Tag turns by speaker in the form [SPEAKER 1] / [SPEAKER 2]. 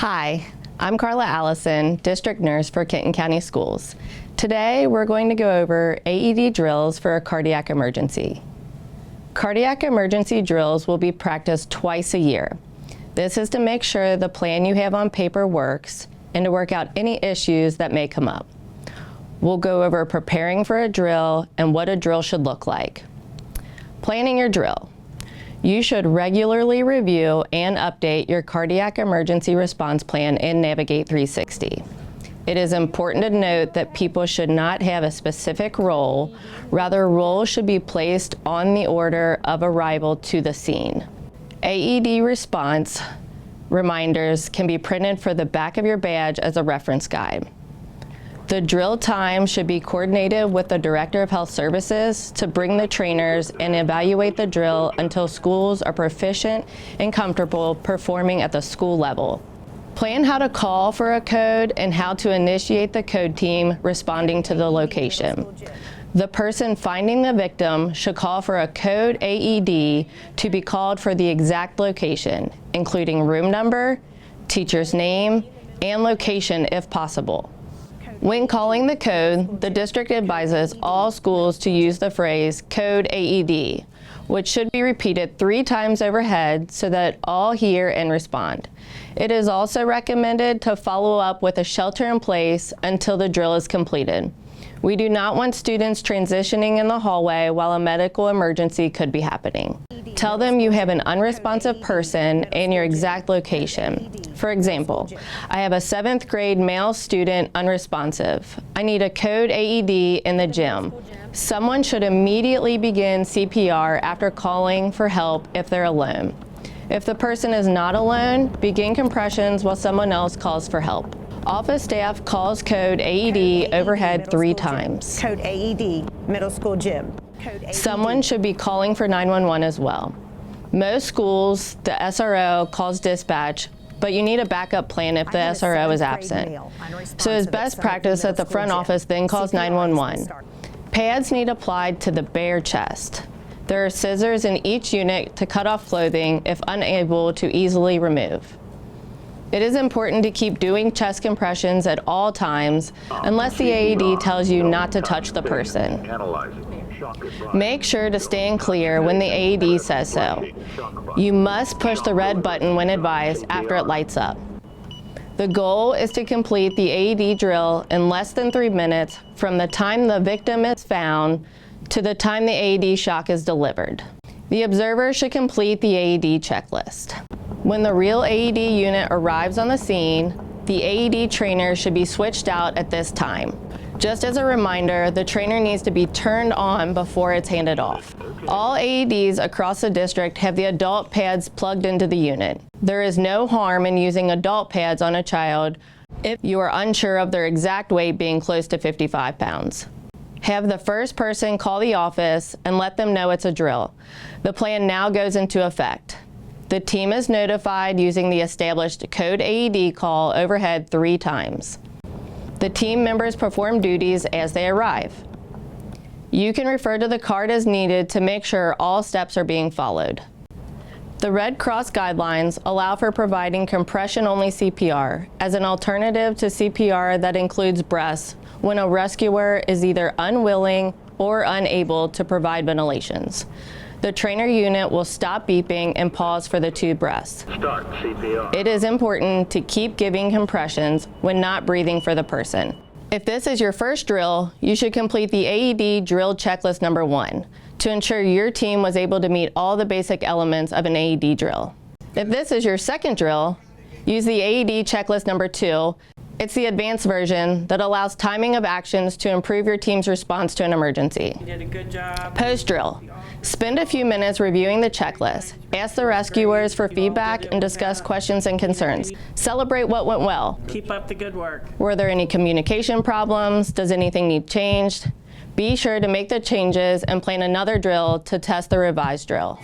[SPEAKER 1] Hi, I'm Carla Allison, District Nurse for Kenton County Schools. Today we're going to go over AED drills for a cardiac emergency. Cardiac emergency drills will be practiced twice a year. This is to make sure the plan you have on paper works and to work out any issues that may come up. We'll go over preparing for a drill and what a drill should look like. Planning your drill. You should regularly review and update your cardiac emergency response plan in Navigate 360. It is important to note that people should not have a specific role, rather roles should be placed on the order of arrival to the scene. AED response reminders can be printed for the back of your badge as a reference guide. The drill time should be coordinated with the Director of Health Services to bring the trainers and evaluate the drill until schools are proficient and comfortable performing at the school level. Plan how to call for a code and how to initiate the code team responding to the location. The person finding the victim should call for a code AED to be called for the exact location, including room number, teacher's name, and location if possible. When calling the code, the district advises all schools to use the phrase CODE AED, which should be repeated 3 times overhead so that all hear and respond. It is also recommended to follow up with a shelter in place until the drill is completed. We do not want students transitioning in the hallway while a medical emergency could be happening. Tell them you have an unresponsive person and your exact location. For example, I have a 7th grade male student unresponsive. I need a code AED in the gym. Someone should immediately begin CPR after calling for help if they're alone. If the person is not alone, begin compressions while someone else calls for help. Office staff calls code AED overhead 3 times.
[SPEAKER 2] Code AED, middle school gym.
[SPEAKER 1] Someone should be calling for 911 as well. Most schools, the SRO calls dispatch, but you need a backup plan if the SRO is absent. So it's best practice that the front office then calls 911. Pads need applied to the bare chest. There are scissors in each unit to cut off clothing if unable to easily remove. It is important to keep doing chest compressions at all times unless the AED tells you not to touch the person. Make sure to stand clear when the AED says so. You must push the red button when advised after it lights up. The goal is to complete the AED drill in less than 3 minutes from the time the victim is found to the time the AED shock is delivered. The observer should complete the AED checklist. When the real AED unit arrives on the scene, the AED trainer should be switched out at this time. Just as a reminder, the trainer needs to be turned on before it's handed off. All AEDs across the district have the adult pads plugged into the unit. There is no harm in using adult pads on a child if you are unsure of their exact weight being close to 55 pounds. Have the first person call the office and let them know it's a drill. The plan now goes into effect. The team is notified using the established code AED call overhead 3 times. The team members perform duties as they arrive. You can refer to the card as needed to make sure all steps are being followed. The Red Cross guidelines allow for providing compression-only CPR as an alternative to CPR that includes breaths when a rescuer is either unwilling or unable to provide ventilations. The trainer unit will stop beeping and pause for the 2 breaths.
[SPEAKER 3] Start CPR.
[SPEAKER 1] It is important to keep giving compressions when not breathing for the person. If this is your first drill, you should complete the AED drill checklist number 1 to ensure your team was able to meet all the basic elements of an AED drill. If this is your second drill, use the AED checklist number 2. It's the advanced version that allows timing of actions to improve your team's response to an emergency.
[SPEAKER 2] You did a good job.
[SPEAKER 1] Post-drill. Spend a few minutes reviewing the checklist. Ask the rescuers for feedback and discuss questions and concerns. Celebrate what went well.
[SPEAKER 2] Keep up the good work.
[SPEAKER 1] Were there any communication problems? Does anything need changed? Be sure to make the changes and plan another drill to test the revised drill.